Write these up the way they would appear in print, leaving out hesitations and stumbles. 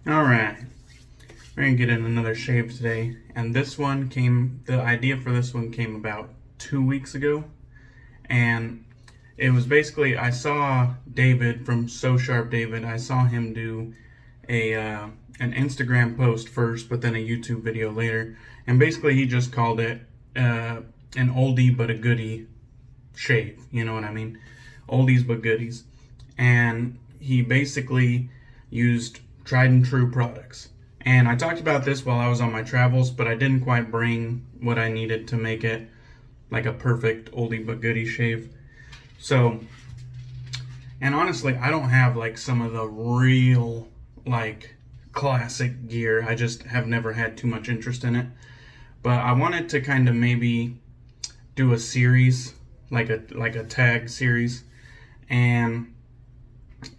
Alright, we're gonna get in another shave today, and the idea for this one came about 2 weeks ago, and it was basically, I saw David from SoSharpDavid, I saw him do an Instagram post first, but then a YouTube video later, and basically he just called it an oldie but a goodie shave, you know what I mean? Oldies but goodies. And he basically used tried and true products. And I talked about this while I was on my travels, but I didn't quite bring what I needed to make it like a perfect oldie but goodie shave. So, and honestly, I don't have like some of the real like classic gear. I just have never had too much interest in it. But I wanted to kind of maybe do a series, like a tag series, and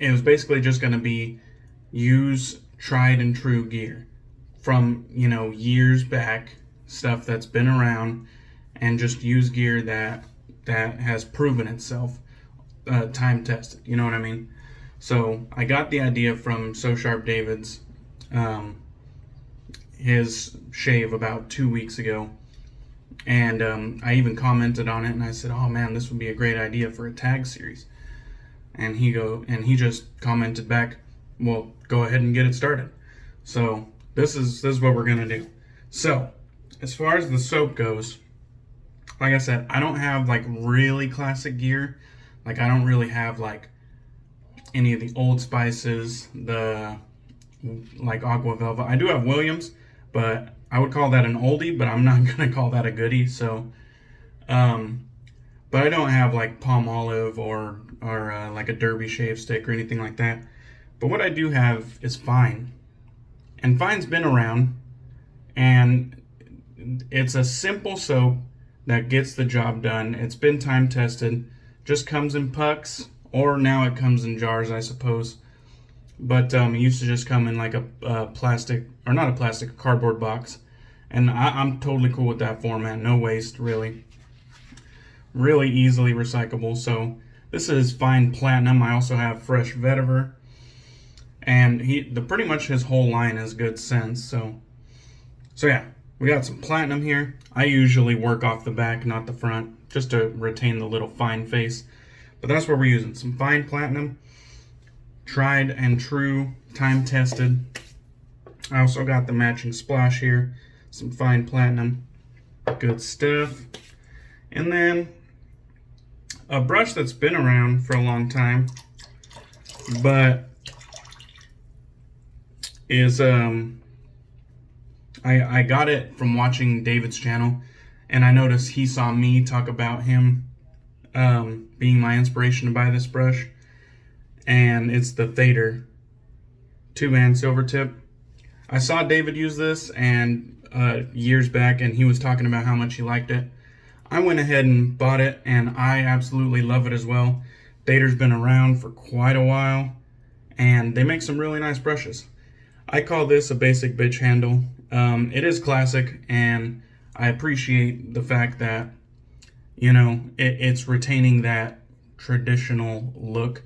it was basically just going to be use tried and true gear from, years back, stuff that's been around, and just use gear that has proven itself, time tested, you know what I mean? So I got the idea from SoSharpDavid's his shave about 2 weeks ago, and I even commented on it, and I said, oh man, this would be a great idea for a tag series. And he just commented back, well, go ahead and get it started. So this is what we're gonna do. So as far as the soap goes, like I said, I don't have like really classic gear. Like I don't really have like any of the Old Spices, the like Aqua Velva. I do have Williams, but I would call that an oldie, but I'm not gonna call that a goodie. So, but I don't have like Palm Olive or like a Derby shave stick or anything like that. But what I do have is Fine, and Fine's been around, and it's a simple soap that gets the job done. It's been time tested, just comes in pucks, or now it comes in jars, I suppose. But it used to just come in like a plastic, or not a plastic, a cardboard box. And I'm totally cool with that format. No waste, really. Really easily recyclable. So this is Fine Platinum. I also have Fresh Vetiver. And pretty much his whole line is good scents. So yeah, we got some Platinum here. I usually work off the back, not the front, just to retain the little fine face. But that's what we're using. Some Fine Platinum. Tried and true, time tested. I also got the matching splash here, some Fine Platinum, good stuff. And then a brush that's been around for a long time, but is I got it from watching David's channel, and I noticed he saw me talk about him being my inspiration to buy this brush. And it's the Thäter 2-man Silvertip. I saw David use this and years back, and he was talking about how much he liked it. I went ahead and bought it, and I absolutely love it as well. Thäter's been around for quite a while, and they make some really nice brushes. I call this a basic bitch handle. It is classic, and I appreciate the fact that, it's retaining that traditional look.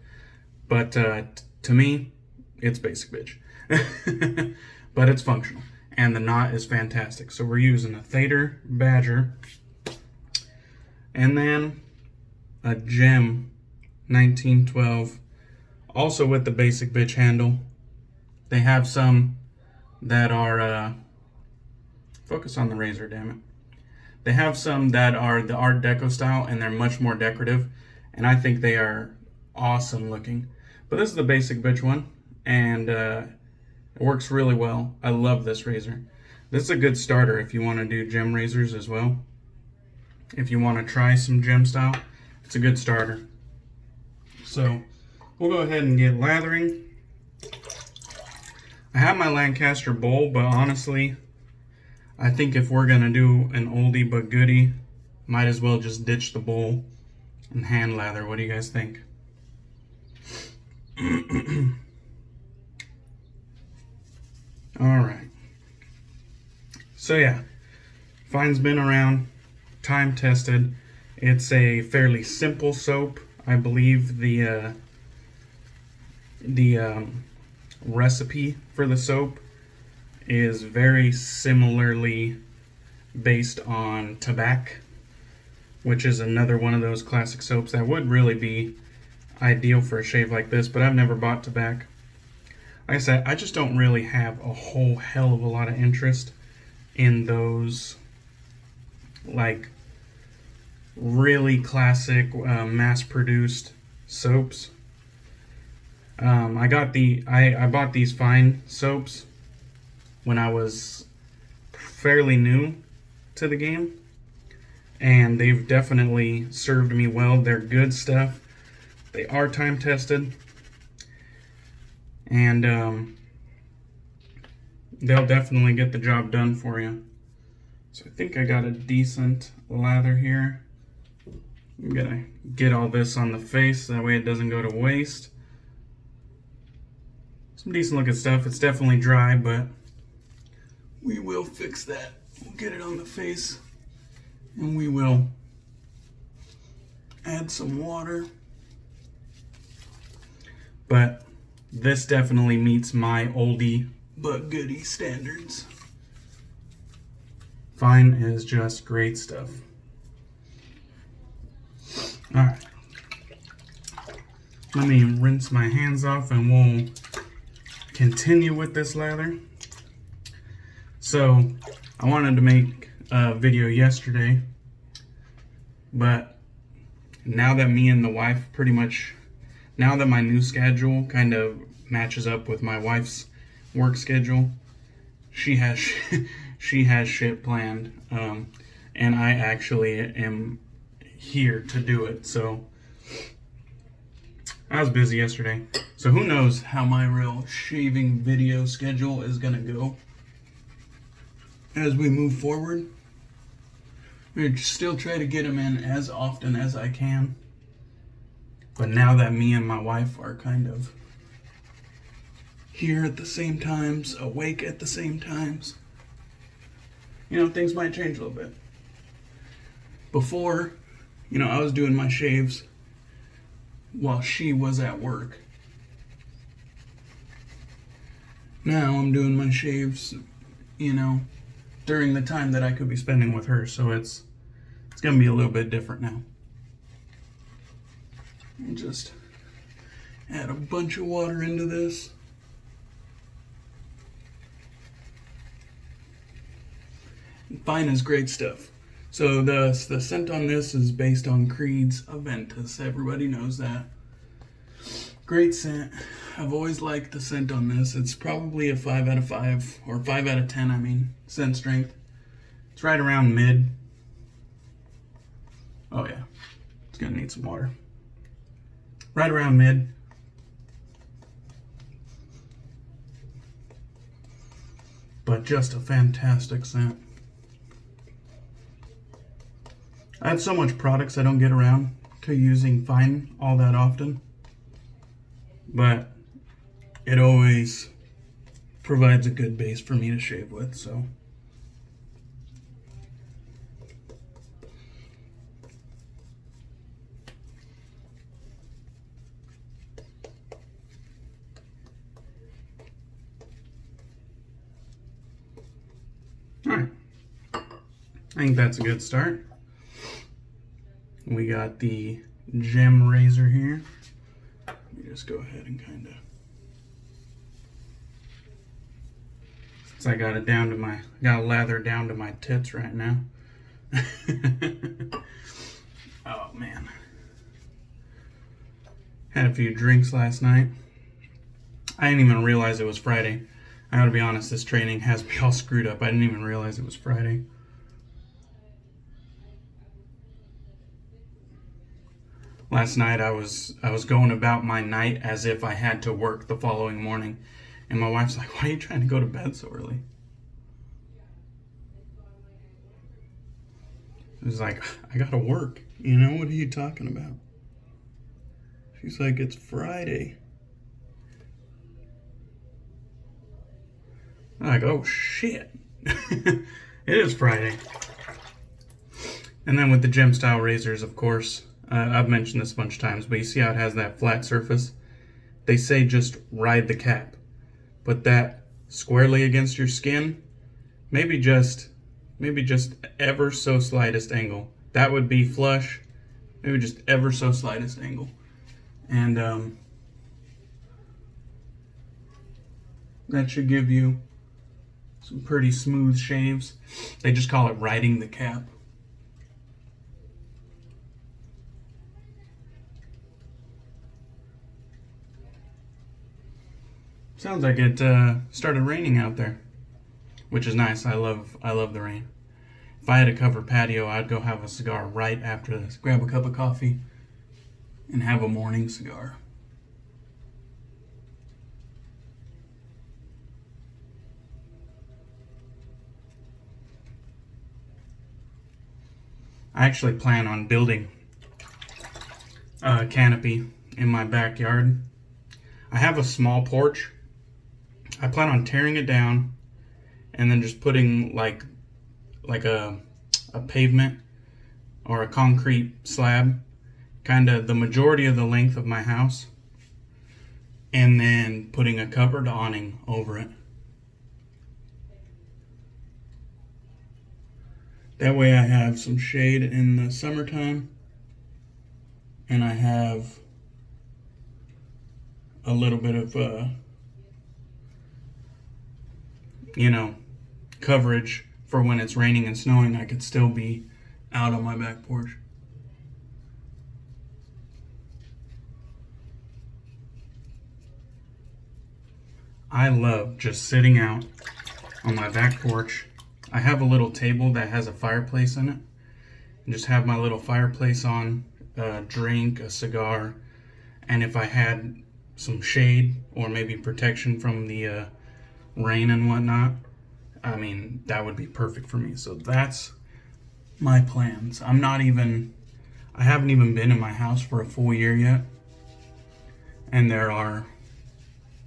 But to me, it's basic bitch. But it's functional. And the knot is fantastic. So we're using a Thäter Badger. And then a Gem 1912. Also with the basic bitch handle. They have some that are... focus on the razor, damn it. They have some that are the Art Deco style, and they're much more decorative. And I think they are awesome looking. But this is the basic bitch one, and it works really well. I love this razor. This is a good starter if you want to do gem razors as well. If you want to try some gem style, it's a good starter. So we'll go ahead and get lathering. I have my Lancaster bowl, but honestly, I think if we're going to do an oldie but goodie, might as well just ditch the bowl and hand lather. What do you guys think? All right. So yeah, Fine's been around, time tested. It's a fairly simple soap. I believe the recipe for the soap is very similarly based on tobacco, which is another one of those classic soaps that would really be ideal for a shave like this, but I've never bought tobacco. Like I said, I just don't really have a whole hell of a lot of interest in those like really classic mass-produced soaps. I bought these Fine soaps when I was fairly new to the game, and they've definitely served me well. They're good stuff. They are time tested, and they'll definitely get the job done for you. So I think I got a decent lather here. I'm gonna get all this on the face, that way it doesn't go to waste. Some decent looking stuff. It's definitely dry, but we will fix that. We'll get it on the face, and we will add some water. But this definitely meets my oldie but goodie standards. Fine is just great stuff. Alright. Let me rinse my hands off and we'll continue with this lather. So, I wanted to make a video yesterday, but now that me and the wife pretty much, now that my new schedule kind of matches up with my wife's work schedule, she has shit planned, and I actually am here to do it. So I was busy yesterday, so who knows how my real shaving video schedule is gonna go as we move forward. We still try to get them in as often as I can, but now that me and my wife are kind of here at the same times, awake at the same times, you know, things might change a little bit. Before, you know, I was doing my shaves while she was at work. Now I'm doing my shaves, you know, during the time that I could be spending with her, so it's gonna be a little bit different now. And just add a bunch of water into this. Fine is great stuff. So the scent on this is based on Creed's Aventus. Everybody knows that. Great scent. I've always liked the scent on this. It's probably a 5 out of 5, or 5 out of 10, I mean, scent strength. It's right around mid. Oh yeah, it's gonna need some water. Right around mid. But just a fantastic scent. I have so much products I don't get around to using Fine all that often, but it always provides a good base for me to shave with, so. Alright, I think that's a good start. We got the gem razor here. Let me just go ahead and kind of, since I got it down to my, got lather down to my tits right now. Oh man. Had a few drinks last night. I didn't even realize it was Friday. I gotta be honest, this training has me all screwed up. I didn't even realize it was Friday. Last night I was going about my night as if I had to work the following morning. And my wife's like, why are you trying to go to bed so early? I was like, I gotta work. You know, what are you talking about? She's like, it's Friday. I'm like, oh shit. It is Friday. And then with the gem style razors, of course, I've mentioned this a bunch of times, but you see how it has that flat surface? They say just ride the cap. put that squarely against your skin. Maybe just ever so slightest angle. That would be flush. Maybe just ever so slightest angle. And that should give you some pretty smooth shaves. They just call it riding the cap. Sounds like it started raining out there, which is nice. I love the rain. If I had a covered patio, I'd go have a cigar right after this. Grab a cup of coffee and have a morning cigar. I actually plan on building a canopy in my backyard. I have a small porch. I plan on tearing it down and then just putting like a pavement or a concrete slab, kind of the majority of the length of my house, and then putting a covered awning over it. That way I have some shade in the summertime, and I have a little bit of coverage for when it's raining and snowing. I could still be out on my back porch. I love just sitting out on my back porch. I have a little table that has a fireplace in it, and just have my little fireplace on, a drink, a cigar, and if I had some shade or maybe protection from the rain and whatnot, I mean, that would be perfect for me. So that's my plans. I haven't even been in my house for a full year yet, and there are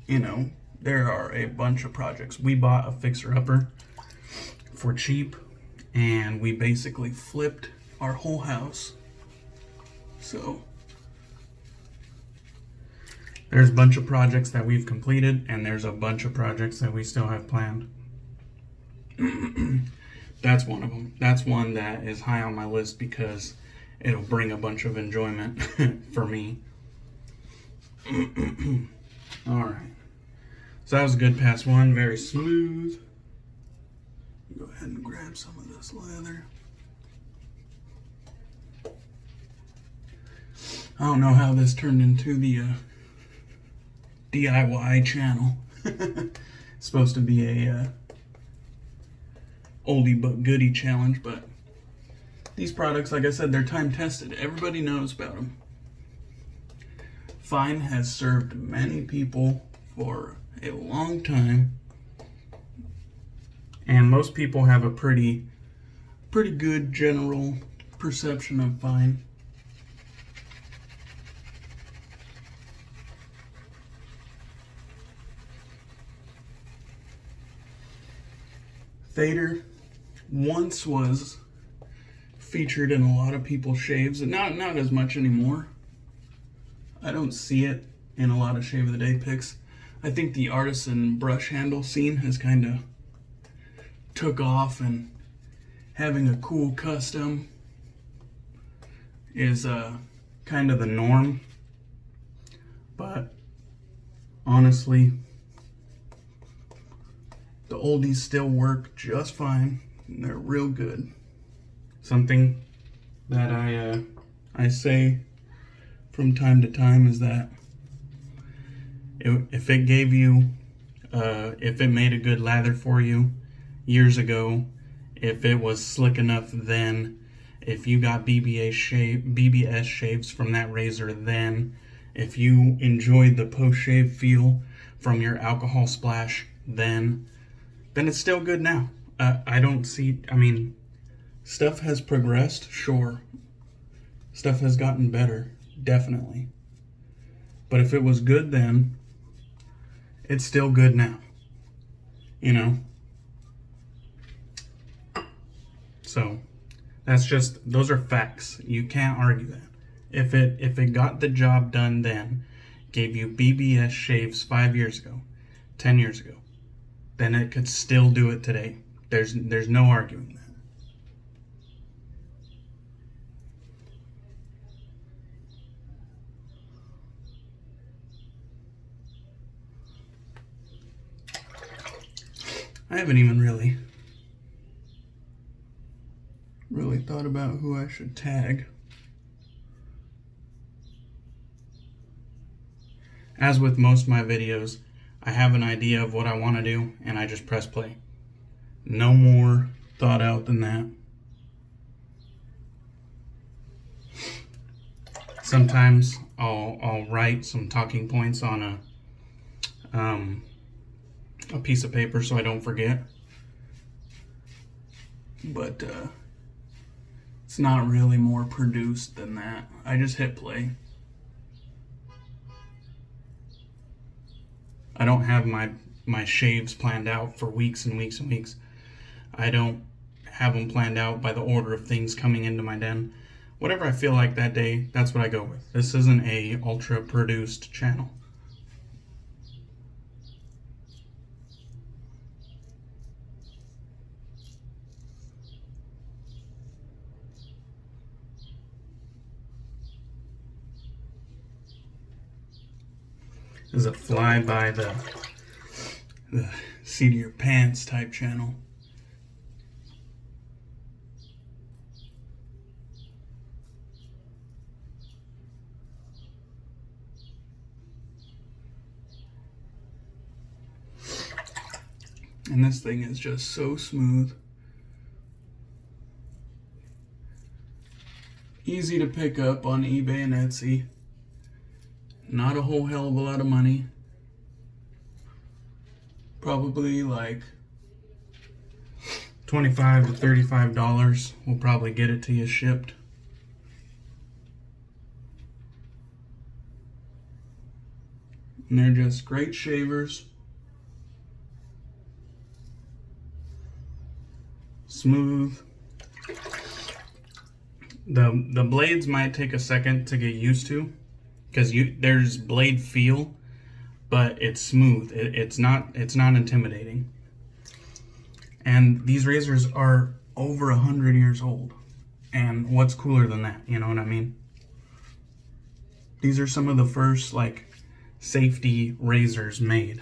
a bunch of projects. We bought a fixer-upper for cheap, and we basically flipped our whole house. So there's a bunch of projects that we've completed, and there's a bunch of projects that we still have planned. That's one of them. That's one that is high on my list because it'll bring a bunch of enjoyment for me. Alright. So that was a good pass one, very smooth. Go ahead and grab some of this leather. I don't know how this turned into the DIY channel. It's supposed to be a oldie but goodie challenge, but these products, like I said, they're time tested. Everybody knows about them. Fine has served many people for a long time, and most people have a pretty good general perception of Fine. Thäter once was featured in a lot of people's shaves, and not as much anymore. I don't see it in a lot of shave of the day pics. I think the artisan brush handle scene has kind of took off, and having a cool custom is kind of the norm. But honestly, the oldies still work just fine. And they're real good. Something that I say from time to time is that if it gave you, if it made a good lather for you years ago, if it was slick enough then, if you got BBS shaves from that razor then, if you enjoyed the post-shave feel from your alcohol splash then it's still good now. I mean, stuff has progressed, sure. Stuff has gotten better, definitely. But if it was good then, it's still good now. So, those are facts. You can't argue that. If it got the job done then, gave you BBS shaves 5 years ago, 10 years ago, then it could still do it today. There's no arguing that. I haven't even really thought about who I should tag. As with most of my videos, I have an idea of what I want to do and I just press play. No more thought out than that. Sometimes I'll write some talking points on a piece of paper so I don't forget. But it's not really more produced than that. I just hit play. I don't have my shaves planned out for weeks and weeks and weeks. I don't have them planned out by the order of things coming into my den. Whatever I feel like that day, that's what I go with. This isn't a ultra produced channel. This is a fly by the seat of your pants type channel. And this thing is just so smooth. Easy to pick up on eBay and Etsy. Not a whole hell of a lot of money. Probably like $25 to $35 will probably get it to you shipped. And they're just great shavers. Smooth. The blades might take a second to get used to, because there's blade feel, but it's smooth. It's not intimidating. And these razors are over 100 years old. And what's cooler than that? You know what I mean? These are some of the first like safety razors made.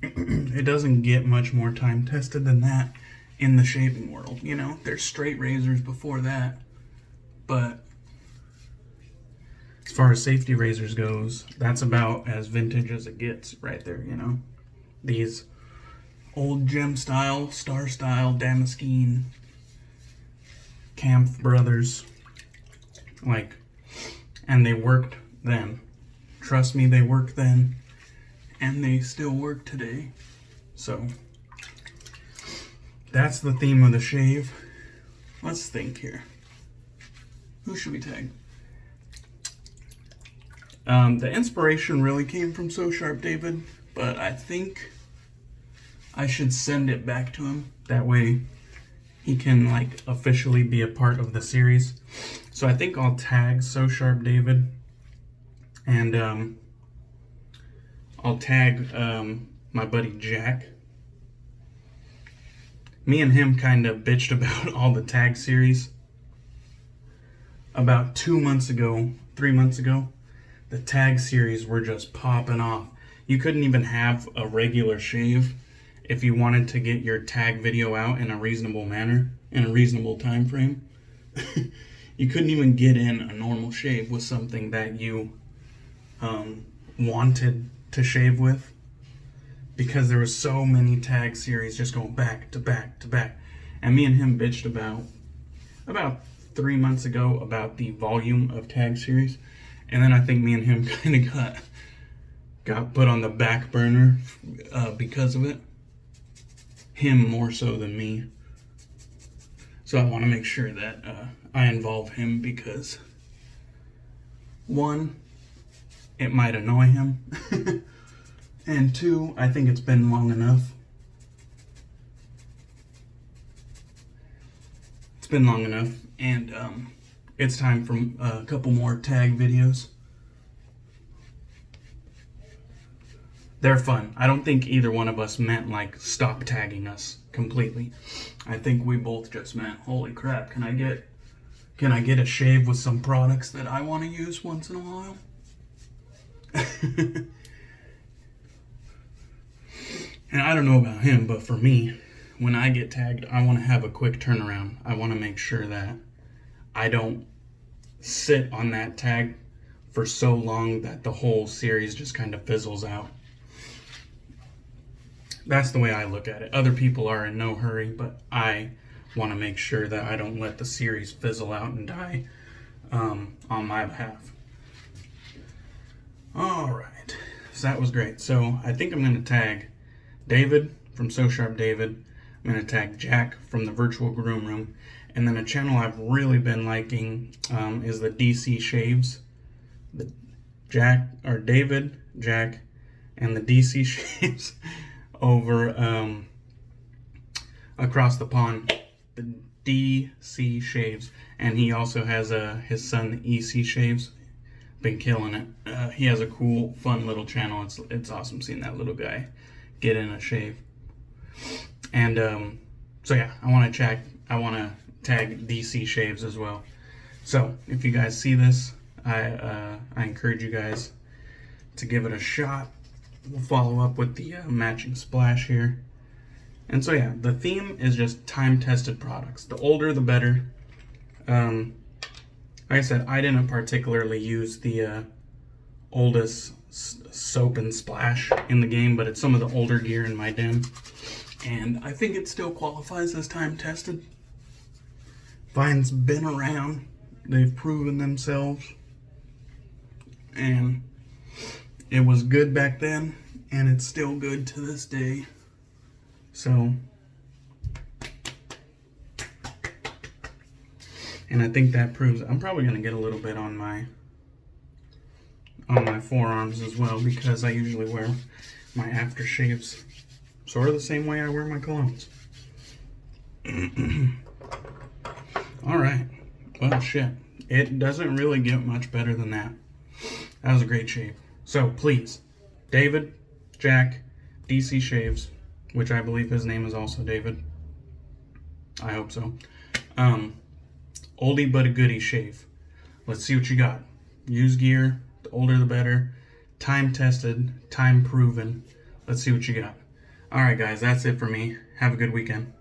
It doesn't get much more time tested than that in the shaving world. You know, there's straight razors before that, but as far as safety razors goes, that's about as vintage as it gets right there, you know. These old gem style, star style, Damascene, Kampf brothers, like, and they worked then. Trust me, they worked then, and they still work today. So that's the theme of the shave. Let's think here. Who should we tag? The inspiration really came from SoSharpDavid, but I think I should send it back to him. That way he can like officially be a part of the series. So I think I'll tag SoSharpDavid, and I'll tag my buddy Jack. Me and him kind of bitched about all the tag series. About 2 months ago, 3 months ago, the tag series were just popping off. You couldn't even have a regular shave if you wanted to get your tag video out in a reasonable manner, in a reasonable time frame. You couldn't even get in a normal shave with something that you wanted to shave with, because there was so many tag series just going back to back to back. And me and him bitched about 3 months ago about the volume of tag series. And then I think me and him kind of got put on the back burner because of it. Him more so than me. So I want to make sure that I involve him, because one, it might annoy him. And two, I think it's been long enough. It's been long enough, and it's time for a couple more tag videos. they're fun. I don't think either one of us meant like stop tagging us completely. I think we both just meant, holy crap, can I get a shave with some products that I want to use once in a while? And I don't know about him, but for me, when I get tagged, I want to have a quick turnaround. I want to make sure that I don't sit on that tag for so long that the whole series just kind of fizzles out. That's the way I look at it. Other people are in no hurry, but I want to make sure that I don't let the series fizzle out and die on my behalf. Alright, so that was great. So I think I'm going to tag David from SoSharpDavid. I'm going to tag Jack from the Virtual Groomroom. And then a channel I've really been liking is the DC Shaves. The David, Jack, and the DC Shaves over across the pond. The DC Shaves. And he also has his son, the EC Shaves. Been killing it. He has a cool, fun little channel. It's awesome seeing that little guy get in a shave. And so yeah, I want to tag DC Shaves as well. So if you guys see this, I encourage you guys to give it a shot. We'll follow up with the matching splash here. And so yeah, the theme is just time-tested products. The older, the better. Like I said, I didn't particularly use the oldest soap and splash in the game, but it's some of the older gear in my den. And I think it still qualifies as time-tested. Vine's been around. They've proven themselves. And it was good back then, and it's still good to this day. So, and I think that proves, I'm probably going to get a little bit on my forearms as well, because I usually wear my aftershaves sort of the same way I wear my colognes. Alright, well shit, it doesn't really get much better than that. That was a great shave. So please, David, Jack, DC Shaves, which I believe his name is also David. I hope so. Oldie but a goodie shave. Let's see what you got. Use gear, the older the better. Time tested, time proven. Let's see what you got. Alright guys, that's it for me. Have a good weekend.